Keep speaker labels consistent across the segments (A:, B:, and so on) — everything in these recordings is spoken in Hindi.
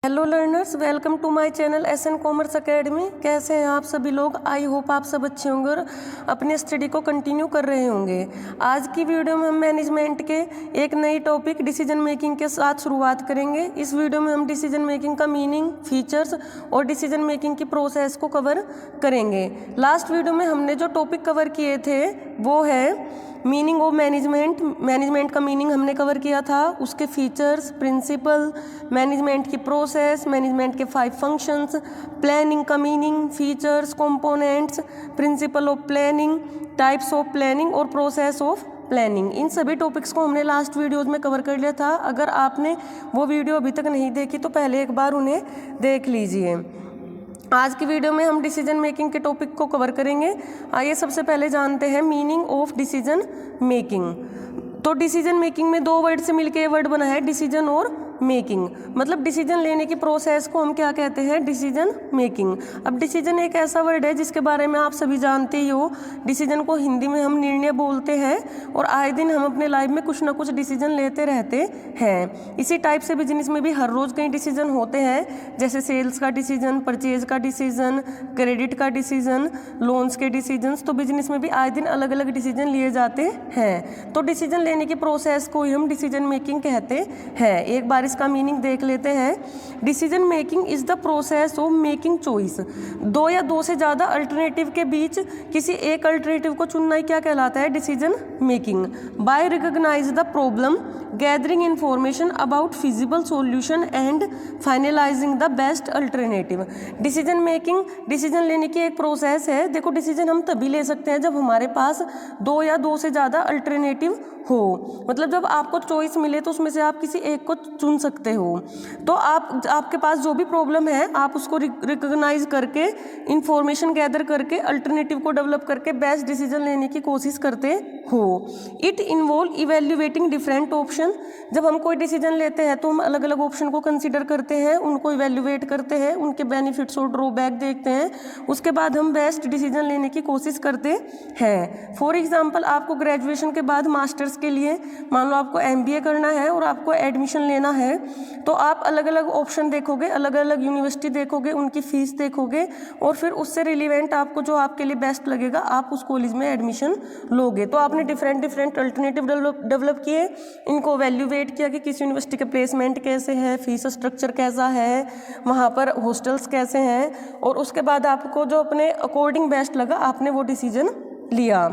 A: Hello learners, welcome to my channel SN commerce academy. कैसे हैं आप सभी लोग? आई होप आप सब अच्छे होंगे और अपने स्टडी को कंटिन्यू कर रहे होंगे। आज की वीडियो में हम मैनेजमेंट के एक नई टॉपिक डिसीजन मेकिंग के साथ शुरुआत करेंगे। इस वीडियो में हम डिसीजन मेकिंग का मीनिंग, फीचर्स और डिसीजन मेकिंग की प्रोसेस को कवर करेंगे। लास्ट वीडियो में हमने जो टॉपिक कवर किए थे वो है मीनिंग ऑफ मैनेजमेंट का मीनिंग हमने कवर किया था, उसके फीचर्स, प्रिंसिपल, मैनेजमेंट की प्रोसेस, मैनेजमेंट के 5 फंक्शंस, प्लानिंग का meaning, features, components, principle of planning, types of planning और प्रोसेस ऑफ प्लानिंग। इन सभी टॉपिक्स को हमने लास्ट वीडियोज़ में कवर कर लिया था। अगर आपने वो वीडियो अभी तक नहीं देखी तो पहले एक बार उन्हें देख लीजिए। आज की वीडियो में हम डिसीजन मेकिंग के टॉपिक को कवर करेंगे। आइए सबसे पहले जानते हैं मीनिंग ऑफ डिसीजन मेकिंग। तो डिसीजन मेकिंग में 2 वर्ड से मिलकर ये वर्ड बना है डिसीजन और मेकिंग। मतलब डिसीजन लेने की प्रोसेस को हम क्या कहते हैं? Decision making. अब डिसीजन एक ऐसा वर्ड है जिसके बारे में आप सभी जानते ही हो। डिसीजन को हिंदी में हम निर्णय बोलते हैं और आए दिन हम अपने लाइफ में कुछ ना कुछ डिसीजन लेते रहते हैं। इसी टाइप से बिजनेस में भी हर रोज़ कई डिसीजन होते हैं, जैसे सेल्स का डिसीजन, परचेज का डिसीजन, क्रेडिट का डिसीजन, लोन्स के डिसीजन। तो बिजनेस में भी आए दिन अलग अलग डिसीजन लिए जाते हैं। तो डिसीजन लेने की प्रोसेस को ही हम डिसीजन मेकिंग कहते हैं। एक बार इसका मीनिंग देख लेते हैं। Decision making is the process of making choice. 2 या 2 से ज़्यादा अल्टरनेटिव के बीच किसी एक अल्टरनेटिव को चुनना ही क्या कहलाता है? Decision making. By recognize the problem, gathering information about feasible solution and finalizing the best alternative. Decision making decision लेने की एक प्रोसेस है। देखो, डिसीजन हम तभी ले सकते हैं जब हमारे पास 2 या 2 से ज़्यादा अल्टरनेटिव हो। मतलब जब आपको चॉइस मिले तो उसमें से आप किसी एक को चुन सकते हो। तो आपके पास जो भी प्रॉब्लम है आप उसको रिकॉग्नाइज करके, इंफॉर्मेशन गैदर करके, अल्टरनेटिव को डेवलप करके बेस्ट डिसीजन लेने की कोशिश करते हो। It involve evaluating different option. जब हम कोई डिसीजन लेते हैं तो हम अलग अलग ऑप्शन को कंसिडर करते हैं, उनको इवेल्युएट करते हैं, उनके बेनिफिट्स और ड्रॉबैक देखते हैं। उसके बाद हम बेस्ट डिसीजन लेने की कोशिश करते हैं। फॉर एग्जाम्पल, आपको ग्रेजुएशन के बाद मास्टर्स के लिए मान लो आपको MBA करना है और आपको एडमिशन लेना है, तो आप अलग अलग ऑप्शन देखोगे, अलग अलग यूनिवर्सिटी देखोगे, उनकी फीस देखोगे और फिर उससे रिलेवेंट आपको जो आपके लिए बेस्ट लगेगा आप उस कॉलेज में एडमिशन लोगे। तो आपने डिफरेंट अल्टरनेटिव डेवलप किए, इनको वैल्यूएट किया कि किस यूनिवर्सिटी के प्लेसमेंट कैसे है, फीस स्ट्रक्चर कैसा है, वहाँ पर हॉस्टल्स कैसे हैं, और उसके बाद आपको जो अपने अकॉर्डिंग बेस्ट लगा आपने वो डिसीजन लिया।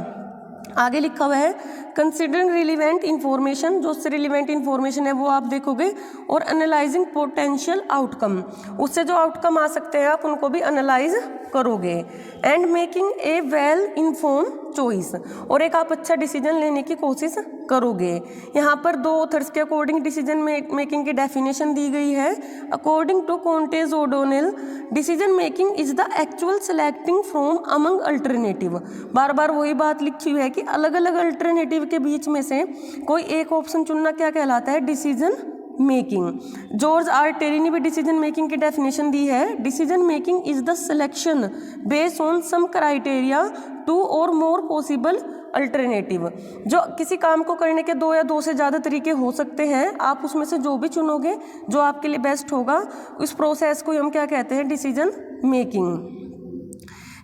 A: आगे लिखा हुआ है कंसिडरिंग रिलीवेंट इन्फॉर्मेशन। जो उससे रिलीवेंट इन्फॉर्मेशन है वो आप देखोगे, और एनालाइजिंग पोटेंशियल आउटकम। उससे जो आउटकम आ सकते हैं आप उनको भी एनालाइज करोगे। And making a well inform choice. और एक आप अच्छा डिसीजन लेने की कोशिश करोगे। यहाँ पर 2 ऑथर्स के अकॉर्डिंग डिसीजन मेकिंग की डेफिनेशन दी गई है। According to Koontz O'Donnell, decision making is the actual selecting from among alternative. बार बार वही बात लिखी हुई है कि अलग अलग अल्टरनेटिव के बीच में से कोई एक ऑप्शन चुनना क्या कहलाता है? Decision making. George R Terry ने भी डिसीजन मेकिंग की डेफिनेशन दी है। Decision making is the selection based on some criteria 2 और मोर पॉसिबल अल्टरनेटिव। जो किसी काम को करने के 2 या 2 से ज़्यादा तरीके हो सकते हैं, आप उसमें से जो भी चुनोगे जो आपके लिए बेस्ट होगा, उस प्रोसेस को हम क्या कहते हैं? Decision making.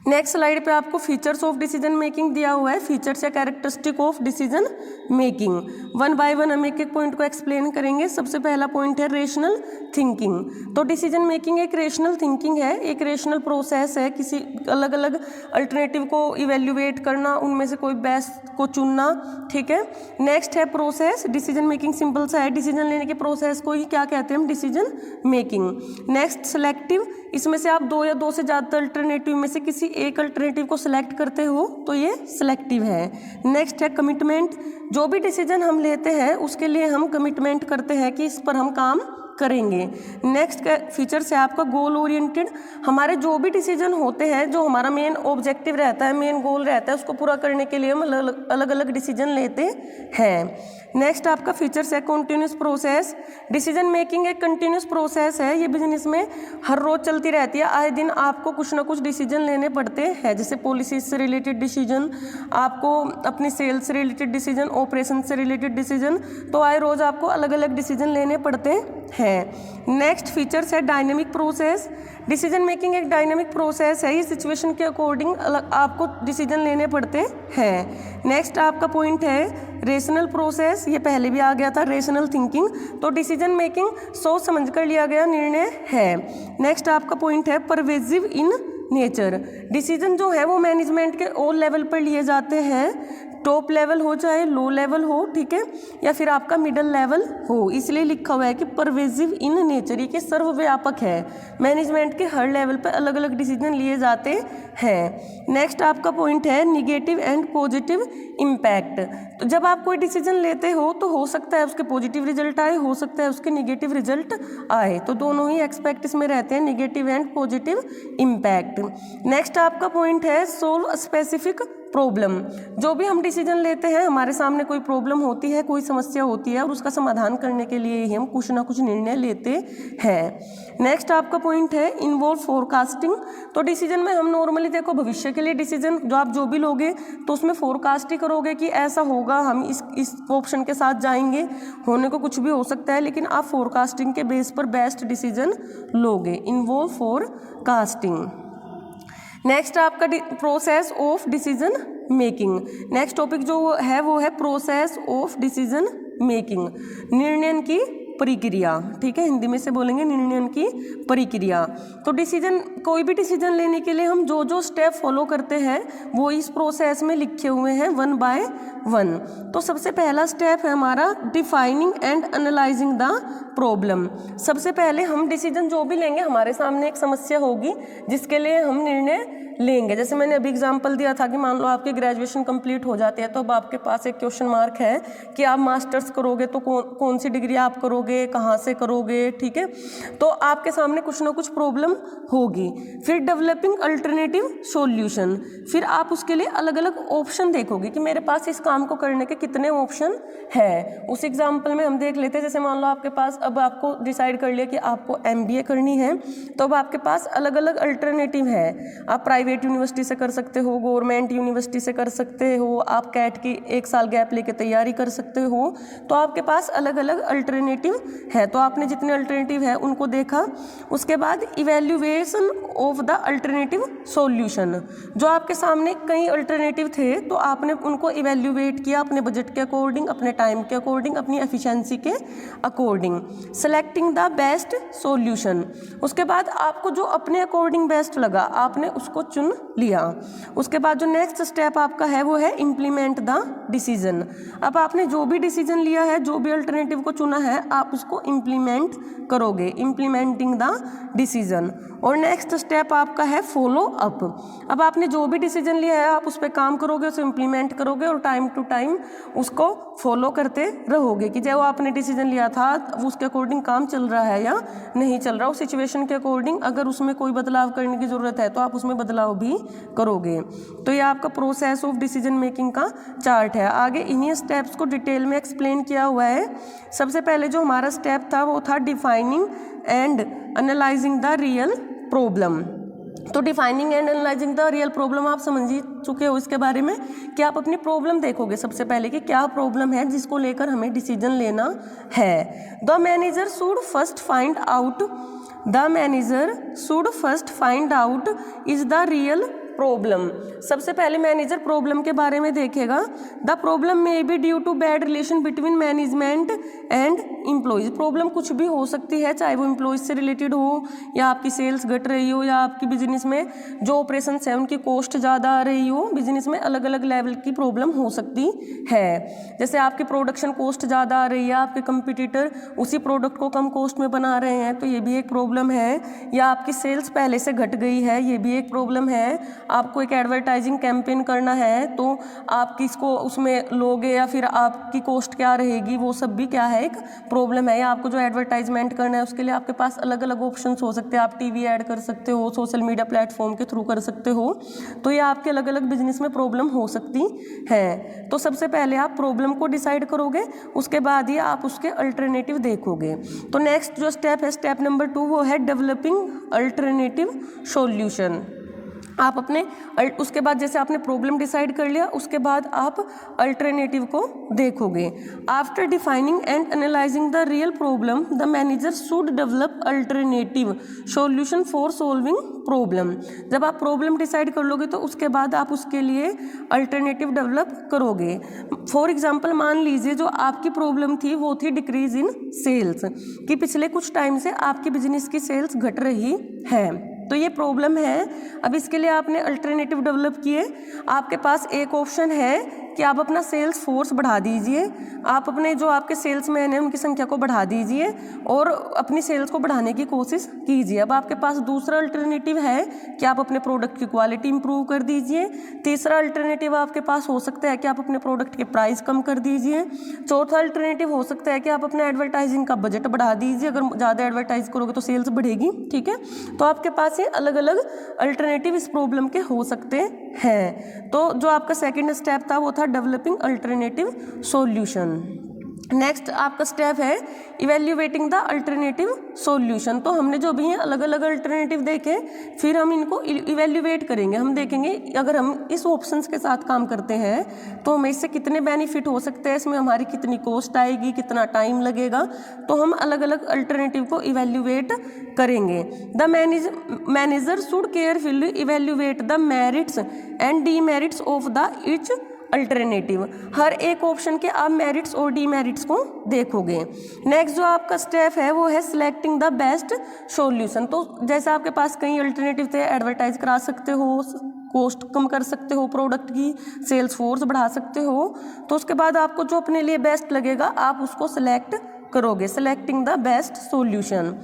A: नेक्स्ट स्लाइड पे आपको फीचर्स ऑफ डिसीजन मेकिंग दिया हुआ है। फीचर्स या characteristic of decision making. 1 by 1 हम एक पॉइंट को एक्सप्लेन करेंगे। सबसे पहला पॉइंट है रेशनल थिंकिंग। तो डिसीजन मेकिंग एक रेशनल थिंकिंग है, एक रेशनल प्रोसेस है। किसी अलग अलग अल्टरनेटिव को इवेल्युएट करना, उनमें से कोई बेस्ट को चुनना। ठीक है। नेक्स्ट है प्रोसेस। डिसीजन मेकिंग सिंपल सा है, डिसीजन लेने के प्रोसेस को ही क्या कहते हैं? हम डिसीजन मेकिंग। Next selective. इसमें से आप 2 या 2 से ज़्यादा अल्टरनेटिव में से किसी एक अल्टरनेटिव को सिलेक्ट करते हो तो ये सिलेक्टिव है। नेक्स्ट है कमिटमेंट। जो भी डिसीजन हम लेते हैं उसके लिए हम कमिटमेंट करते हैं कि इस पर हम काम करेंगे। नेक्स्ट फीचर्स है आपका गोल ओरिएंटेड। हमारे जो भी डिसीजन होते हैं, जो हमारा मेन ऑब्जेक्टिव रहता है, मेन गोल रहता है, उसको पूरा करने के लिए हम अलग अलग डिसीजन लेते हैं। नेक्स्ट आपका फीचर्स है कंटिन्यूस प्रोसेस। डिसीजन मेकिंग एक कंटिन्यूस प्रोसेस है, ये बिजनेस में हर रोज चलती रहती है। आए दिन आपको कुछ ना कुछ डिसीजन लेने पड़ते हैं, जैसे पॉलिसी से रिलेटेड डिसीजन, आपको अपनी सेल्स से रिलेटेड डिसीजन, ऑपरेशन से रिलेटेड डिसीजन। तो आए रोज आपको अलग अलग डिसीजन लेने पड़ते हैं। नेक्स्ट फीचर्स है डायनेमिक प्रोसेस। डिसीजन मेकिंग एक डायनेमिक प्रोसेस है, ये सिचुएशन के अकॉर्डिंग आपको डिसीजन लेने पड़ते हैं। नेक्स्ट आपका पॉइंट है रेशनल प्रोसेस, ये पहले भी आ गया था, रेशनल थिंकिंग। तो डिसीजन मेकिंग सोच समझ कर लिया गया निर्णय है। नेक्स्ट आपका पॉइंट है परवेजिव इन नेचर। डिसीजन जो है वो मैनेजमेंट के ऑल लेवल पर लिए जाते हैं, टॉप लेवल हो चाहे लो लेवल हो, ठीक है, या फिर आपका मिडल लेवल हो, इसलिए लिखा हुआ है कि परवेजिव इन नेचर, ये कि सर्वव्यापक है, मैनेजमेंट के हर लेवल पर अलग अलग डिसीजन लिए जाते हैं। नेक्स्ट आपका पॉइंट है निगेटिव एंड पॉजिटिव इम्पैक्ट। तो जब आप कोई डिसीजन लेते हो तो हो सकता है उसके पॉजिटिव रिजल्ट आए, हो सकता है उसके निगेटिव रिजल्ट आए, तो दोनों ही एक्सपेक्ट इसमें रहते हैं, negative and positive impact. Next आपका पॉइंट है सोल्व स्पेसिफिक प्रॉब्लम। जो भी हम डिसीजन लेते हैं, हमारे सामने कोई प्रॉब्लम होती है, कोई समस्या होती है, और उसका समाधान करने के लिए ही हम कुछ ना कुछ निर्णय लेते हैं। नेक्स्ट आपका पॉइंट है इन्वॉल्व फोरकास्टिंग। तो डिसीजन में हम नॉर्मली देखो भविष्य के लिए डिसीजन जो आप जो भी लोगे तो उसमें फोरकास्ट ही करोगे कि ऐसा होगा, हम इस ऑप्शन के साथ जाएंगे, होने को कुछ भी हो सकता है, लेकिन आप फोरकास्टिंग के बेस पर बेस्ट डिसीजन लोगे। Involve forecasting. नेक्स्ट आपका process of decision making. Next topic जो है वो है प्रोसेस ऑफ डिसीजन मेकिंग, निर्णय की प्रक्रिया, ठीक है, हिंदी में से बोलेंगे निर्णय की प्रक्रिया। तो डिसीजन, कोई भी डिसीजन लेने के लिए हम जो जो स्टेप फॉलो करते हैं वो इस प्रोसेस में लिखे हुए हैं 1 बाय 1। तो सबसे पहला स्टेप है हमारा defining and analysing the problem. सबसे पहले हम डिसीजन जो भी लेंगे, हमारे सामने एक समस्या होगी जिसके लिए हम निर्णय लेंगे। जैसे मैंने अभी एग्जांपल दिया था कि मान लो आपकी ग्रेजुएशन कंप्लीट हो जाती है, तो अब आपके पास एक क्वेश्चन मार्क है कि आप मास्टर्स करोगे तो कौन सी डिग्री आप करोगे, कहाँ से करोगे, ठीक है, तो आपके सामने कुछ ना कुछ प्रॉब्लम होगी। फिर डेवलपिंग अल्टरनेटिव सॉल्यूशन, फिर आप उसके लिए अलग अलग ऑप्शन देखोगे कि मेरे पास इस काम को करने के कितने ऑप्शन है। उस एग्जाम्पल में हम देख लेते हैं, जैसे मान लो आपके पास, अब आपको डिसाइड कर लिया कि आपको MBA करनी है, तो अब आपके पास अलग अलग अल्टरनेटिव है। आप प्राइवेट यूनिवर्सिटी से कर सकते हो, गवर्नमेंट यूनिवर्सिटी से कर सकते हो, आप कैट की 1 साल गैप लेके तैयारी कर सकते हो, तो आपके पास अलग अलग अल्टरनेटिव है। तो आपने जितने अल्टरनेटिव है उनको देखा, उसके बाद evaluation of the alternative solution. जो आपके सामने कई अल्टरनेटिव थे तो आपने उनको इवेल्युएट किया अपने बजट के अकॉर्डिंग, अपने टाइम के अकॉर्डिंग, अपनी एफिशिएंसी के according, selecting the best solution. उसके बाद आपको जो अपने अकॉर्डिंग बेस्ट लगा आपने उसको चुन लिया। उसके बाद जो नेक्स्ट स्टेप आपका है वो है इम्प्लीमेंट द डिसीजन। अब आपने जो भी डिसीजन लिया है, जो भी अल्टरनेटिव को चुना है, आप उसको इम्प्लीमेंट करोगे, इम्प्लीमेंटिंग द डिसीजन। और नेक्स्ट स्टेप आपका है फॉलो अप। अब आपने जो भी डिसीजन लिया है आप उस पर काम करोगे, उसे इम्प्लीमेंट करोगे और टाइम टू टाइम उसको फॉलो करते रहोगे कि जो आपने डिसीजन लिया था उसके अकॉर्डिंग काम चल रहा है या नहीं चल रहा। उस सिचुएशन के अकॉर्डिंग अगर उसमें कोई बदलाव करने की ज़रूरत है तो आप उसमें बदलाव भी करोगे। तो ये आपका प्रोसेस ऑफ डिसीजन मेकिंग का चार्ट है। आगे इन्हीं स्टेप्स को डिटेल में एक्सप्लेन किया हुआ है। सबसे पहले जो हमारा स्टेप था वो था defining and analysing the real problem. तो defining and analysing the real problem आप समझ ही चुके हो इसके बारे में कि आप अपनी प्रॉब्लम देखोगे सबसे पहले कि क्या प्रॉब्लम है जिसको लेकर हमें डिसीजन लेना है। The manager should first find out is the real problem. सबसे पहले मैनेजर प्रॉब्लम के बारे में देखेगा। The problem may be due to bad relation between management and employees. Problem कुछ भी हो सकती है, चाहे वो एम्प्लॉयज़ से रिलेटेड हो या आपकी सेल्स घट रही हो या आपकी बिजनेस में जो ऑपरेशन है उनकी कॉस्ट ज़्यादा आ रही हो। बिजनेस में अलग अलग लेवल की प्रॉब्लम हो सकती है। जैसे आपकी प्रोडक्शन कॉस्ट ज़्यादा आ रही है, आपके कंपटीटर उसी प्रोडक्ट को कम कॉस्ट में बना रहे हैं, तो ये भी एक प्रॉब्लम है। या आपकी सेल्स पहले से घट गई है, ये भी एक प्रॉब्लम है। आपको एक एडवर्टाइजिंग कैंपेन करना है तो आप किसको उसमें लोगे या फिर आपकी कॉस्ट क्या रहेगी, वो सब भी क्या है, एक प्रॉब्लम है। या आपको जो एडवर्टाइजमेंट करना है उसके लिए आपके पास अलग अलग ऑप्शंस हो सकते हैं। आप टीवी ऐड कर सकते हो, सोशल मीडिया प्लेटफॉर्म के थ्रू कर सकते हो, तो ये आपके अलग अलग बिजनेस में प्रॉब्लम हो सकती है। तो सबसे पहले आप प्रॉब्लम को डिसाइड करोगे, उसके बाद ही आप उसके अल्टरनेटिव देखोगे। तो नेक्स्ट जो स्टेप है, स्टेप नंबर 2, वो है डेवलपिंग अल्टरनेटिव सॉल्यूशन। आप अपने उसके बाद जैसे आपने प्रॉब्लम डिसाइड कर लिया, उसके बाद आप अल्टरनेटिव को देखोगे। After defining and analysing the real problem the manager should develop alternative solution for solving problem. जब आप प्रॉब्लम डिसाइड कर लोगे तो उसके बाद आप उसके लिए अल्टरनेटिव डेवलप करोगे। फॉर एग्जाम्पल मान लीजिए जो आपकी प्रॉब्लम थी वो थी डिक्रीज इन सेल्स, कि पिछले कुछ टाइम से आपकी बिजनेस की सेल्स घट रही है, तो ये प्रॉब्लम है। अब इसके लिए आपने अल्टरनेटिव डेवलप किए। आपके पास एक ऑप्शन है कि आप अपना सेल्स फोर्स बढ़ा दीजिए, आप अपने जो आपके सेल्समैन हैं उनकी संख्या को बढ़ा दीजिए और अपनी सेल्स को बढ़ाने की कोशिश कीजिए। अब आपके पास दूसरा अल्टरनेटिव है कि आप अपने प्रोडक्ट की क्वालिटी इंप्रूव कर दीजिए। तीसरा अल्टरनेटिव आपके पास हो सकता है कि आप अपने प्रोडक्ट के प्राइस कम कर दीजिए। चौथा अल्टरनेटिव हो सकता है कि आप अपने एडवर्टाइजिंग का बजट बढ़ा दीजिए, अगर ज़्यादा एडवर्टाइज करोगे तो सेल्स बढ़ेगी, ठीक है। तो आपके पास ये अलग अलग अल्टरनेटिव इस प्रॉब्लम के हो सकते हैं। तो जो आपका सेकंड स्टेप था वो था डेवलपिंग अल्टरनेटिव सॉल्यूशन। नेक्स्ट आपका स्टेप है इवेल्युएटिंग द अल्टरनेटिव सॉल्यूशन। तो हमने जो भी अलग अलग अल्टरनेटिव देखे, फिर हम इनको इवेल्युएट करेंगे। हम देखेंगे अगर हम इस ऑप्शंस के साथ काम करते हैं तो हमें इससे कितने बेनिफिट हो सकते हैं, इसमें हमारी कितनी कॉस्ट आएगी, कितना टाइम लगेगा। तो हम अलग अलग अल्टरनेटिव को इवेल्युएट करेंगे। The manager should carefully evaluate the merits and demerits of the each alternative. हर एक ऑप्शन के आप मेरिट्स और डीमेरिट्स को देखोगे। नेक्स्ट जो आपका स्टेप है वो है सिलेक्टिंग द बेस्ट सॉल्यूशन। तो जैसे आपके पास कई अल्टरनेटिव थे, एडवर्टाइज करा सकते हो, कॉस्ट कम कर सकते हो, प्रोडक्ट की सेल्स फोर्स बढ़ा सकते हो, तो उसके बाद आपको जो अपने लिए बेस्ट लगेगा आप उसको सिलेक्ट करोगे। Selecting the best solution.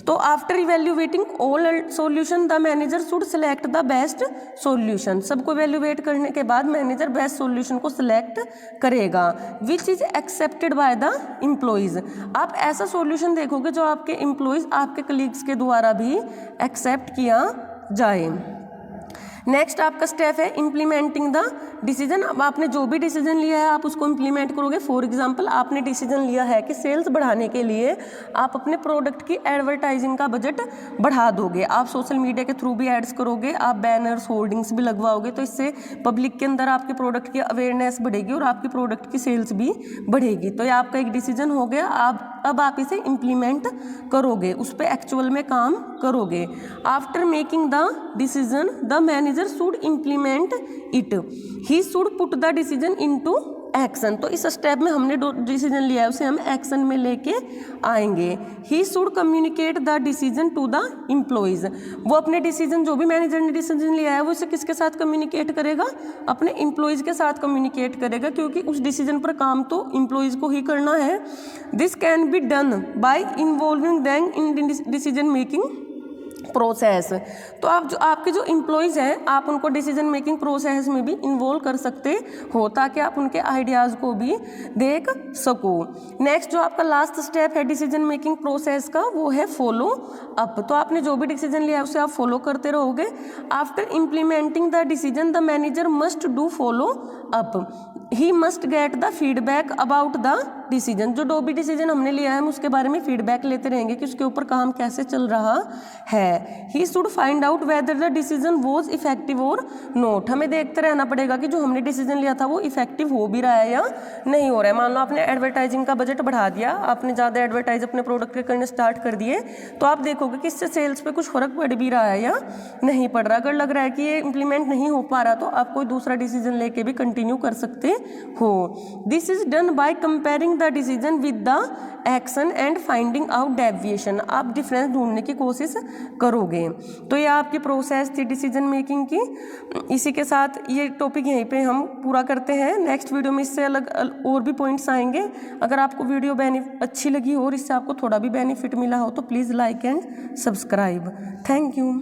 A: तो after evaluating all solution the manager should select the best solution. सबको इवेल्युएट करने के बाद मैनेजर बेस्ट सॉल्यूशन को सिलेक्ट करेगा which is accepted by the employees. आप ऐसा सॉल्यूशन देखोगे जो आपके एम्प्लॉइज, आपके कलीग्स के द्वारा भी एक्सेप्ट किया जाए। नेक्स्ट आपका स्टेप है इम्प्लीमेंटिंग द डिसीजन। अब आपने जो भी डिसीजन लिया है आप उसको इम्प्लीमेंट करोगे। फॉर एग्जांपल आपने डिसीजन लिया है कि सेल्स बढ़ाने के लिए आप अपने प्रोडक्ट की एडवर्टाइजिंग का बजट बढ़ा दोगे। आप सोशल मीडिया के थ्रू भी एड्स करोगे, आप बैनर्स होर्डिंग्स भी लगवाओगे, तो इससे पब्लिक के अंदर आपके प्रोडक्ट की अवेयरनेस बढ़ेगी और आपकी प्रोडक्ट की सेल्स भी बढ़ेगी। तो ये आपका एक डिसीजन हो गया। अब आप इसे इम्प्लीमेंट करोगे, उस पर एक्चुअल में काम करोगे। After making the decision the manager should implement it. He should put the decision into action. तो इस स्टेप में हमने डिसीजन लिया है उसे हम एक्शन में लेके आएंगे। He should communicate the decision to the employees. वो अपने डिसीजन, जो भी मैनेजर ने डिसीजन लिया है वो इसे किसके साथ कम्युनिकेट करेगा, अपने एम्प्लॉइज के साथ कम्युनिकेट करेगा, क्योंकि उस डिसीजन पर काम तो एम्प्लॉइज को ही करना है। This can be done by involving them in decision making process. तो आप जो आपके जो एम्प्लॉइज़ हैं आप उनको डिसीजन मेकिंग प्रोसेस में भी इन्वॉल्व कर सकते हो ताकि आप उनके आइडियाज़ को भी देख सको। नेक्स्ट जो आपका लास्ट स्टेप है डिसीजन मेकिंग प्रोसेस का वो है फॉलो अप। तो आपने जो भी डिसीजन लिया है उसे आप फॉलो करते रहोगे। After implementing the decision the manager must do follow up. He must get the feedback about the decision. जो भी डिसीजन हमने लिया है हम उसके बारे में फीडबैक लेते रहेंगे कि उसके ऊपर काम कैसे चल रहा है। He should find out whether the decision was effective और नॉट। हमें देखते रहना पड़ेगा कि जो हमने डिसीजन लिया था वो इफेक्टिव हो भी रहा है या नहीं हो रहा है। मान लो आपने एडवर्टाइजिंग का बजट बढ़ा दिया, आपने ज़्यादा एडवर्टाइज अपने प्रोडक्ट के करने स्टार्ट कर दिए, तो आप देखोगे कि इससे सेल्स पे कुछ फर्क पड़ भी रहा है या नहीं पड़ रहा। अगर लग रहा है कि ये इंप्लीमेंट नहीं हो पा रहा तो आप कोई दूसरा डिसीजन लेके भी कंटिन्यू कर सकते हो। This is done by comparing the decision with the action and finding out deviation. आप डिफरेंस ढूंढने की कोशिश करोगे। तो ये आपकी प्रोसेस थी डिसीजन मेकिंग की। इसी के साथ ये टॉपिक यहीं पे हम पूरा करते हैं। नेक्स्ट वीडियो में इससे अलग और भी पॉइंट्स आएंगे। अगर आपको वीडियो अच्छी लगी हो और इससे आपको थोड़ा भी बेनिफिट मिला हो तो please like and subscribe. Thank you.